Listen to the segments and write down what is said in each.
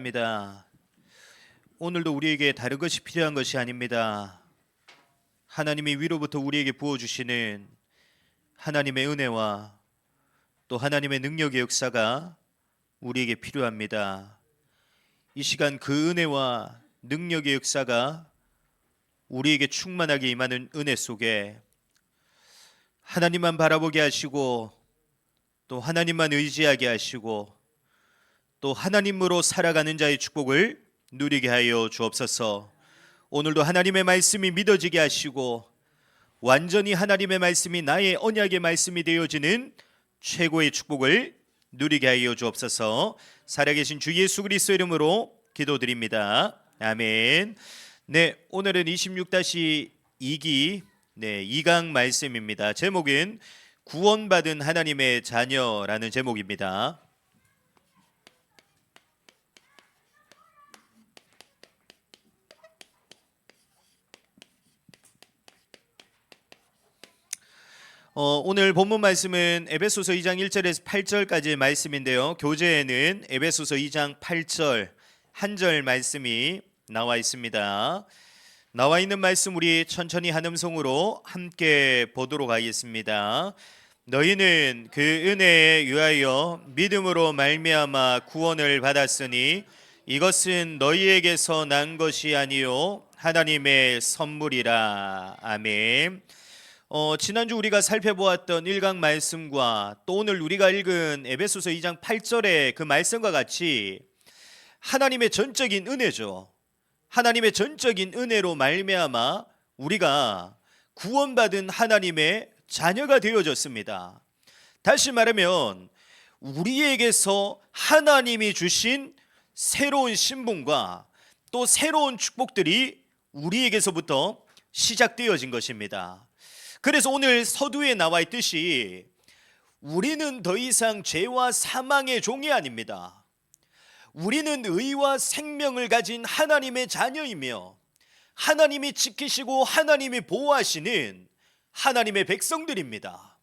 입니다. 오늘도 우리에게 다른 것이 필요한 것이 아닙니다. 하나님이 위로부터 우리에게 부어주시는 하나님의 은혜와 또 하나님의 능력의 역사가 우리에게 필요합니다. 이 시간 그 은혜와 능력의 역사가 우리에게 충만하게 임하는 은혜 속에 하나님만 바라보게 하시고 또 하나님만 의지하게 하시고 또 하나님으로 살아가는 자의 축복을 누리게 하여 주옵소서. 오늘도 하나님의 말씀이 믿어지게 하시고 완전히 하나님의 말씀이 나의 언약의 말씀이 되어지는 최고의 축복을 누리게 하여 주옵소서. 살아계신 주 예수 그리스도 이름으로 기도드립니다. 아멘. 네, 오늘은 26-2기 2강 말씀입니다. 제목은 구원받은 하나님의 자녀라는 제목입니다. 오늘 본문 말씀은 에베소서 2장 1절에서 8절까지의 말씀인데요. 교재에는 에베소서 2장 8절 한 절 말씀이 나와 있습니다. 나와 있는 말씀 우리 천천히 한 음성으로 함께 보도록 하겠습니다. 너희는 그 은혜에 유하여 믿음으로 말미암아 구원을 받았으니 이것은 너희에게서 난 것이 아니요 하나님의 선물이라. 아멘. 지난주 우리가 살펴보았던 1강 말씀과 또 오늘 우리가 읽은 에베소서 2장 8절의 그 말씀과 같이 하나님의 전적인 은혜죠. 하나님의 전적인 은혜로 말미암아 우리가 구원받은 하나님의 자녀가 되어졌습니다. 다시 말하면 우리에게서 하나님이 주신 새로운 신분과 또 새로운 축복들이 우리에게서부터 시작되어진 것입니다. 그래서 오늘 서두에 나와 있듯이 우리는 더 이상 죄와 사망의 종이 아닙니다. 우리는 의와 생명을 가진 하나님의 자녀이며 하나님이 지키시고 하나님이 보호하시는 하나님의 백성들입니다.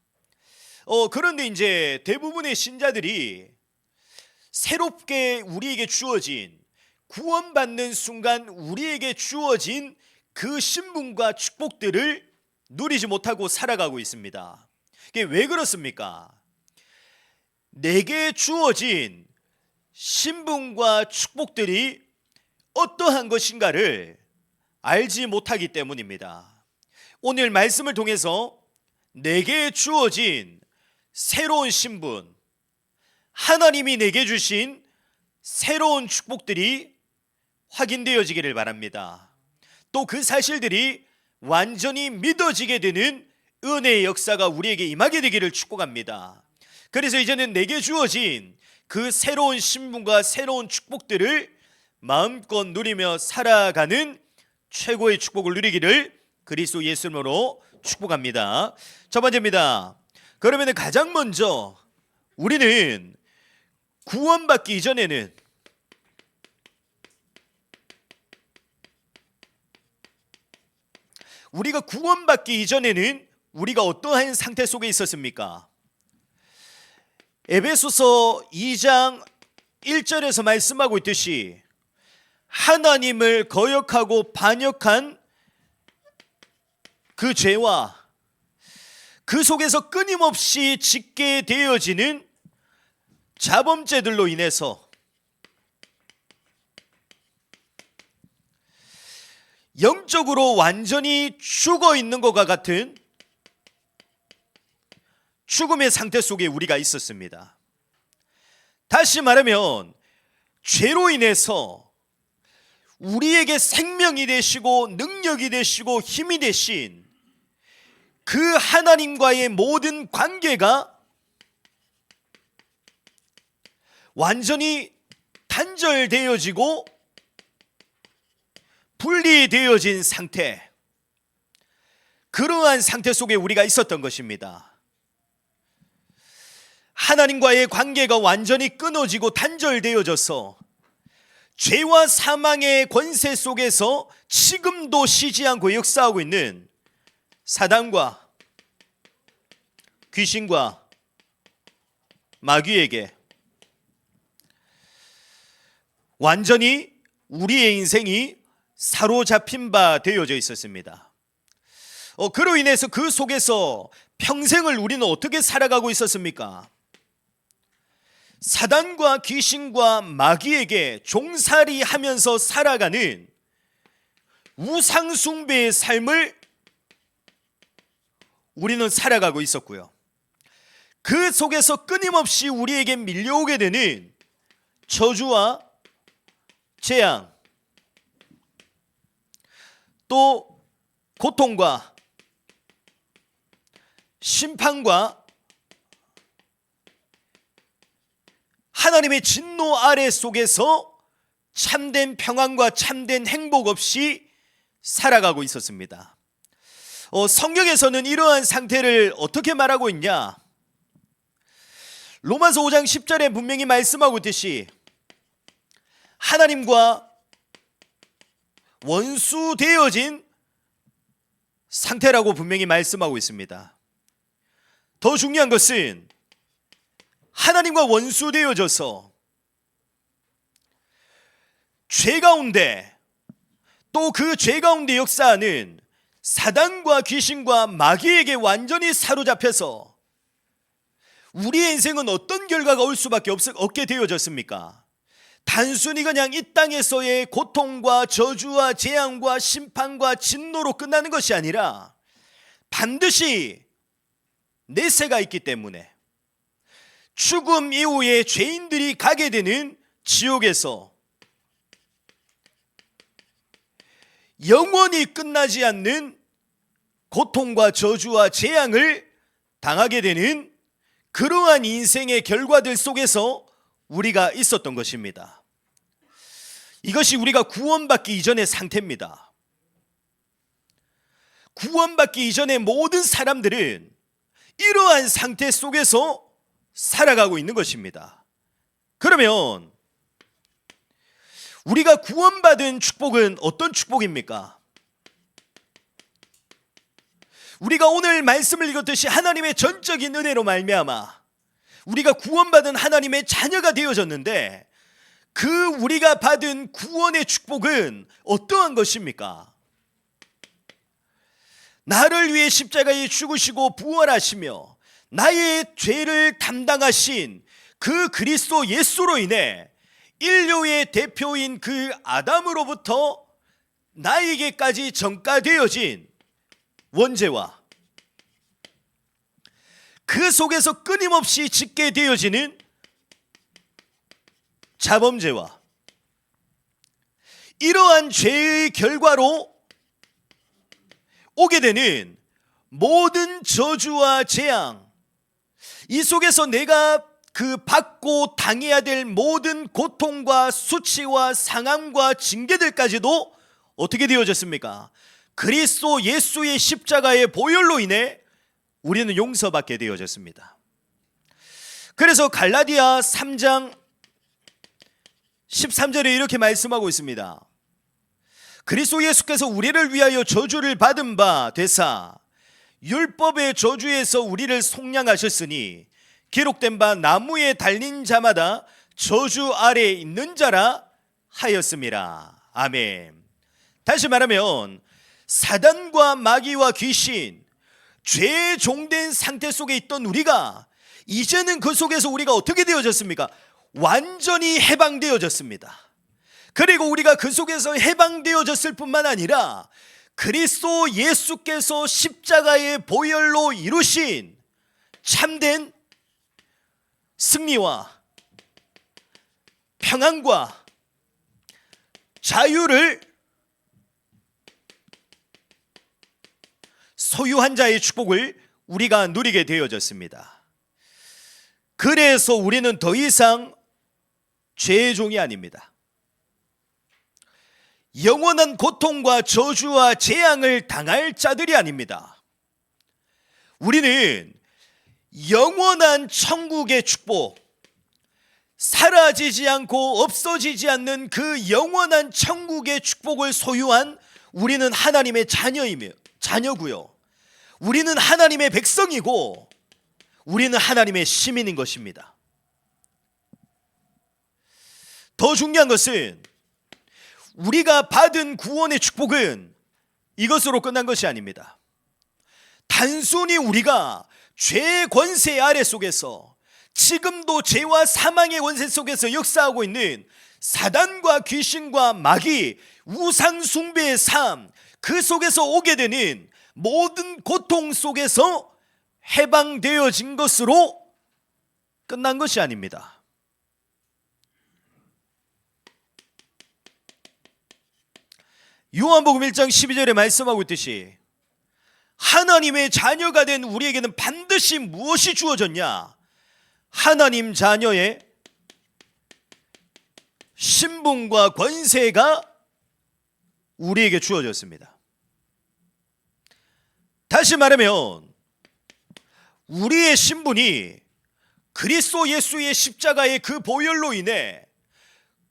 그런데 이제 대부분의 신자들이 새롭게 우리에게 주어진 구원받는 순간 우리에게 주어진 그 신분과 축복들을 누리지 못하고 살아가고 있습니다. 이게 왜 그렇습니까? 내게 주어진 신분과 축복들이 어떠한 것인가를 알지 못하기 때문입니다. 오늘 말씀을 통해서 내게 주어진 새로운 신분, 하나님이 내게 주신 새로운 축복들이 확인되어지기를 바랍니다. 또 그 사실들이 완전히 믿어지게 되는 은혜의 역사가 우리에게 임하게 되기를 축복합니다. 그래서 이제는 내게 주어진 그 새로운 신분과 새로운 축복들을 마음껏 누리며 살아가는 최고의 축복을 누리기를 그리스도 예수님으로 축복합니다. 첫 번째입니다. 그러면 가장 먼저 우리는 구원받기 이전에는 우리가 구원받기 이전에는 우리가 어떠한 상태 속에 있었습니까? 에베소서 2장 1절에서 말씀하고 있듯이 하나님을 거역하고 반역한 그 죄와 그 속에서 끊임없이 짓게 되어지는 자범죄들로 인해서 영적으로 완전히 죽어 있는 것과 같은 죽음의 상태 속에 우리가 있었습니다. 다시 말하면 죄로 인해서 우리에게 생명이 되시고 능력이 되시고 힘이 되신 그 하나님과의 모든 관계가 완전히 단절되어지고 분리되어진 상태, 그러한 상태 속에 우리가 있었던 것입니다. 하나님과의 관계가 완전히 끊어지고 단절되어져서 죄와 사망의 권세 속에서 지금도 쉬지 않고 역사하고 있는 사단과 귀신과 마귀에게 완전히 우리의 인생이 사로잡힌 바 되어져 있었습니다. 그로 인해서 그 속에서 평생을 우리는 어떻게 살아가고 있었습니까? 사단과 귀신과 마귀에게 종살이 하면서 살아가는 우상숭배의 삶을 우리는 살아가고 있었고요. 그 속에서 끊임없이 우리에게 밀려오게 되는 저주와 재앙, 또 고통과 심판과 하나님의 진노 아래 속에서 참된 평안과 참된 행복 없이 살아가고 있었습니다. 성경에서는 이러한 상태를 어떻게 말하고 있냐? 로마서 5장 10절에 분명히 말씀하고 있듯이 하나님과 원수되어진 상태라고 분명히 말씀하고 있습니다. 더 중요한 것은 하나님과 원수되어져서 죄 가운데, 또 그 죄 가운데 역사하는 사단과 귀신과 마귀에게 완전히 사로잡혀서 우리의 인생은 어떤 결과가 올 수밖에 없게 되어졌습니까? 단순히 그냥 이 땅에서의 고통과 저주와 재앙과 심판과 진노로 끝나는 것이 아니라 반드시 내세가 있기 때문에 죽음 이후에 죄인들이 가게 되는 지옥에서 영원히 끝나지 않는 고통과 저주와 재앙을 당하게 되는 그러한 인생의 결과들 속에서 우리가 있었던 것입니다. 이것이 우리가 구원받기 이전의 상태입니다. 구원받기 이전의 모든 사람들은 이러한 상태 속에서 살아가고 있는 것입니다. 그러면 우리가 구원받은 축복은 어떤 축복입니까? 우리가 오늘 말씀을 읽었듯이 하나님의 전적인 은혜로 말미암아 우리가 구원받은 하나님의 자녀가 되어졌는데, 그 우리가 받은 구원의 축복은 어떠한 것입니까? 나를 위해 십자가에 죽으시고 부활하시며 나의 죄를 담당하신 그 그리스도 예수로 인해 인류의 대표인 그 아담으로부터 나에게까지 전가되어진 원죄와 그 속에서 끊임없이 짓게 되어지는 자범죄와 이러한 죄의 결과로 오게 되는 모든 저주와 재앙, 이 속에서 내가 그 받고 당해야 될 모든 고통과 수치와 상함과 징계들까지도 어떻게 되어졌습니까? 그리스도 예수의 십자가의 보혈로 인해 우리는 용서받게 되어졌습니다. 그래서 갈라디아 3장 13절에 이렇게 말씀하고 있습니다. 그리스도 예수께서 우리를 위하여 저주를 받은 바 되사 율법의 저주에서 우리를 속량하셨으니 기록된 바 나무에 달린 자마다 저주 아래에 있는 자라 하였음이라. 아멘. 다시 말하면 사단과 마귀와 귀신, 죄에 종된 상태 속에 있던 우리가 이제는 그 속에서 우리가 어떻게 되어졌습니까? 완전히 해방되어졌습니다. 그리고 우리가 그 속에서 해방되어졌을 뿐만 아니라 그리스도 예수께서 십자가의 보혈로 이루신 참된 승리와 평안과 자유를 소유한 자의 축복을 우리가 누리게 되어졌습니다. 그래서 우리는 더 이상 죄의 종이 아닙니다. 영원한 고통과 저주와 재앙을 당할 자들이 아닙니다. 우리는 영원한 천국의 축복, 사라지지 않고 없어지지 않는 그 영원한 천국의 축복을 소유한 우리는 하나님의 자녀고요. 우리는 하나님의 백성이고 우리는 하나님의 시민인 것입니다. 더 중요한 것은 우리가 받은 구원의 축복은 이것으로 끝난 것이 아닙니다. 단순히 우리가 죄의 권세 아래 속에서 지금도 죄와 사망의 권세 속에서 역사하고 있는 사단과 귀신과 마귀, 우상 숭배의 삶, 그 속에서 오게 되는 모든 고통 속에서 해방되어진 것으로 끝난 것이 아닙니다. 요한복음 1장 12절에 말씀하고 있듯이 하나님의 자녀가 된 우리에게는 반드시 무엇이 주어졌냐? 하나님 자녀의 신분과 권세가 우리에게 주어졌습니다. 다시 말하면 우리의 신분이 그리스도 예수의 십자가의 그 보혈로 인해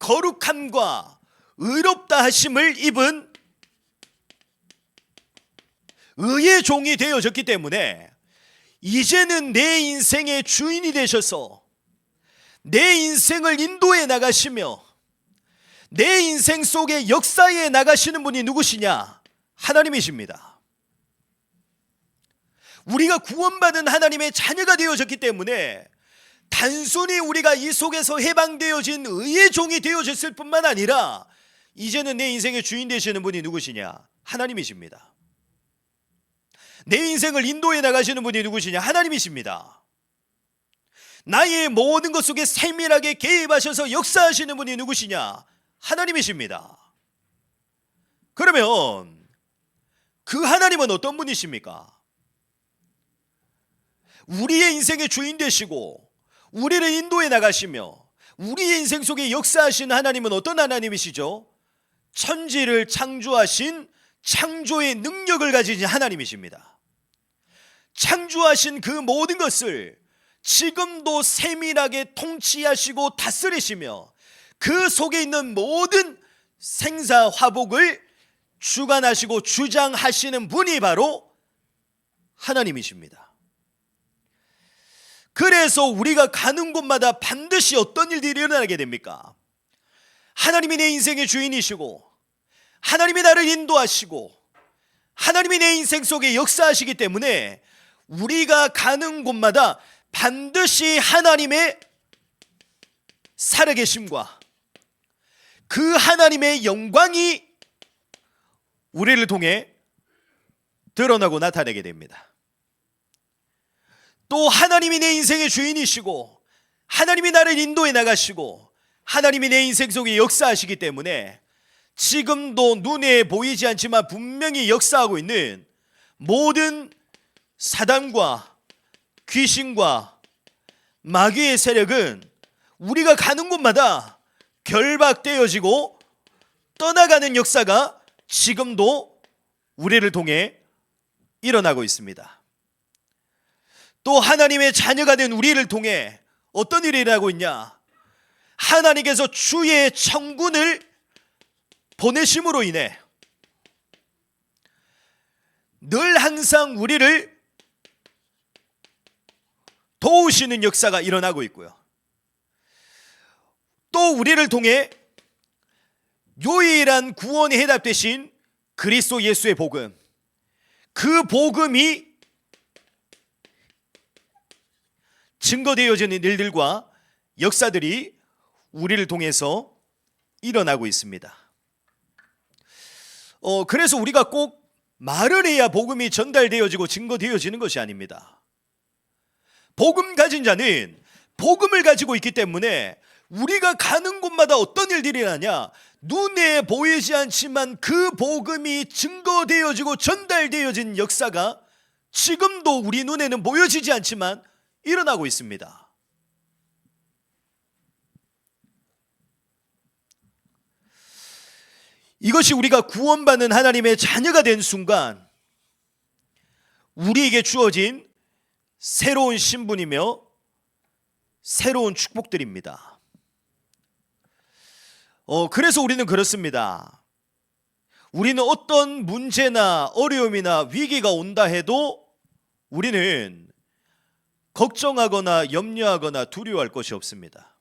거룩함과 의롭다 하심을 입은 의의 종이 되어졌기 때문에 이제는 내 인생의 주인이 되셔서 내 인생을 인도해 나가시며 내 인생 속에 역사에 나가시는 분이 누구시냐? 하나님이십니다. 우리가 구원받은 하나님의 자녀가 되어졌기 때문에 단순히 우리가 이 속에서 해방되어진 의의 종이 되어졌을 뿐만 아니라 이제는 내 인생의 주인 되시는 분이 누구시냐? 하나님이십니다. 내 인생을 인도해 나가시는 분이 누구시냐? 하나님이십니다. 나의 모든 것 속에 세밀하게 개입하셔서 역사하시는 분이 누구시냐? 하나님이십니다. 그러면 그 하나님은 어떤 분이십니까? 우리의 인생의 주인 되시고 우리를 인도해 나가시며 우리의 인생 속에 역사하신 하나님은 어떤 하나님이시죠? 천지를 창조하신 창조의 능력을 가지신 하나님이십니다. 창조하신 그 모든 것을 지금도 세밀하게 통치하시고 다스리시며 그 속에 있는 모든 생사화복을 주관하시고 주장하시는 분이 바로 하나님이십니다. 그래서 우리가 가는 곳마다 반드시 어떤 일들이 일어나게 됩니까? 하나님이 내 인생의 주인이시고 하나님이 나를 인도하시고 하나님이 내 인생 속에 역사하시기 때문에 우리가 가는 곳마다 반드시 하나님의 살아계심과 그 하나님의 영광이 우리를 통해 드러나고 나타나게 됩니다. 또 하나님이 내 인생의 주인이시고 하나님이 나를 인도해 나가시고 하나님이 내 인생 속에 역사하시기 때문에 지금도 눈에 보이지 않지만 분명히 역사하고 있는 모든 사단과 귀신과 마귀의 세력은 우리가 가는 곳마다 결박되어지고 떠나가는 역사가 지금도 우리를 통해 일어나고 있습니다. 또 하나님의 자녀가 된 우리를 통해 어떤 일이 일어나고 있냐? 하나님께서 주의 천군을 보내심으로 인해 늘 항상 우리를 도우시는 역사가 일어나고 있고요. 또 우리를 통해 유일한 구원의 해답 되신 그리스도 예수의 복음, 그 복음이 증거되어지는 일들과 역사들이 우리를 통해서 일어나고 있습니다. 그래서 우리가 꼭 말을 해야 복음이 전달되어지고 증거되어지는 것이 아닙니다. 복음 가진 자는 복음을 가지고 있기 때문에 우리가 가는 곳마다 어떤 일들이 일어나냐? 눈에 보이지 않지만 그 복음이 증거되어지고 전달되어진 역사가 지금도 우리 눈에는 보여지지 않지만 일어나고 있습니다. 이것이 우리가 구원받는 하나님의 자녀가 된 순간 우리에게 주어진 새로운 신분이며 새로운 축복들입니다. 그래서 우리는 그렇습니다. 우리는 어떤 문제나 어려움이나 위기가 온다 해도 우리는 걱정하거나 염려하거나 두려워할 것이 없습니다.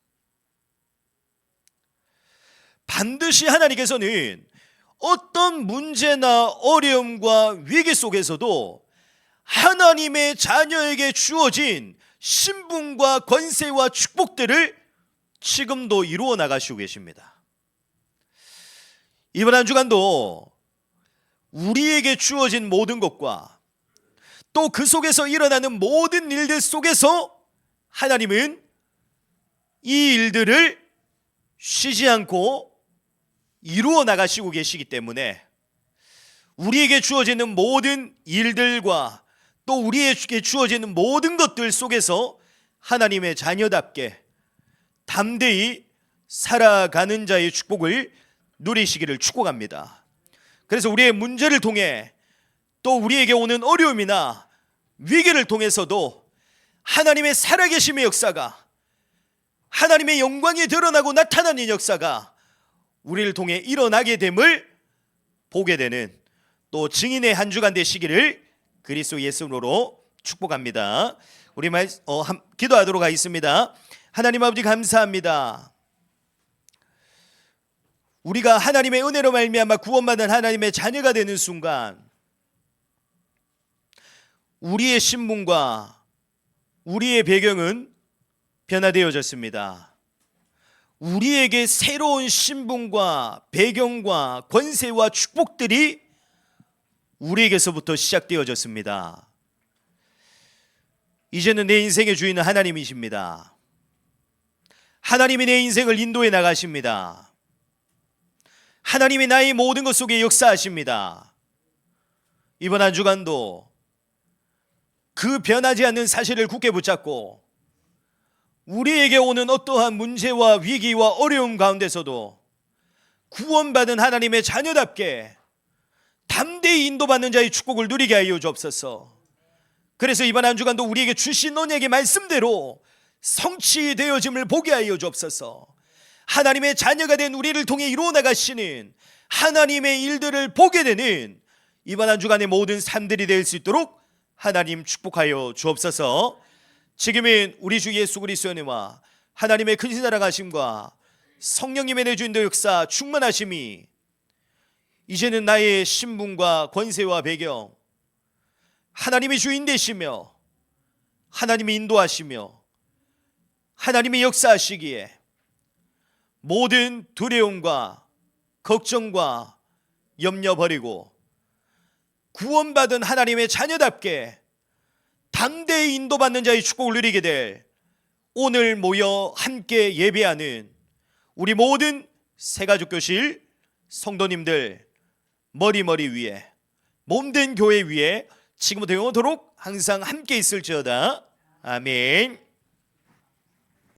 반드시 하나님께서는 어떤 문제나 어려움과 위기 속에서도 하나님의 자녀에게 주어진 신분과 권세와 축복들을 지금도 이루어 나가시고 계십니다. 이번 한 주간도 우리에게 주어진 모든 것과 또 그 속에서 일어나는 모든 일들 속에서 하나님은 이 일들을 쉬지 않고 이루어 나가시고 계시기 때문에 우리에게 주어지는 모든 일들과 또 우리에게 주어지는 모든 것들 속에서 하나님의 자녀답게 담대히 살아가는 자의 축복을 누리시기를 축복합니다. 그래서 우리의 문제를 통해 또 우리에게 오는 어려움이나 위기를 통해서도 하나님의 살아계심의 역사가, 하나님의 영광이 드러나고 나타나는 역사가 우리를 통해 일어나게 됨을 보게 되는 또 증인의 한 주간 되시기를 그리스도 예수로 축복합니다. 우리 기도하도록 하겠습니다. 하나님 아버지 감사합니다. 우리가 하나님의 은혜로 말미암아 구원받은 하나님의 자녀가 되는 순간 우리의 신분과 우리의 배경은 변화되어졌습니다. 우리에게 새로운 신분과 배경과 권세와 축복들이 우리에게서부터 시작되어졌습니다. 이제는 내 인생의 주인은 하나님이십니다. 하나님이 내 인생을 인도해 나가십니다. 하나님이 나의 모든 것 속에 역사하십니다. 이번 한 주간도 그 변하지 않는 사실을 굳게 붙잡고 우리에게 오는 어떠한 문제와 위기와 어려움 가운데서도 구원받은 하나님의 자녀답게 담대히 인도받는 자의 축복을 누리게 하여 주옵소서. 그래서 이번 한 주간도 우리에게 주신 언약의 말씀대로 성취되어짐을 보게 하여 주옵소서. 하나님의 자녀가 된 우리를 통해 이루어 나가시는 하나님의 일들을 보게 되는 이번 한 주간의 모든 삶들이 될 수 있도록 하나님 축복하여 주옵소서. 지금은 우리 주 예수 그리스도의 은혜와 하나님의 큰 사랑하심과 성령님의 내주인도 역사 충만하심이 이제는 나의 신분과 권세와 배경, 하나님이 주인 되시며 하나님이 인도하시며 하나님이 역사하시기에 모든 두려움과 걱정과 염려 버리고 구원받은 하나님의 자녀답게 담대히 인도받는 자의 축복을 누리게 될 오늘 모여 함께 예배하는 우리 모든 새가족교실 성도님들 머리 위에 몸된 교회 위에 지금부터 영원토록 항상 함께 있을지어다. 아멘.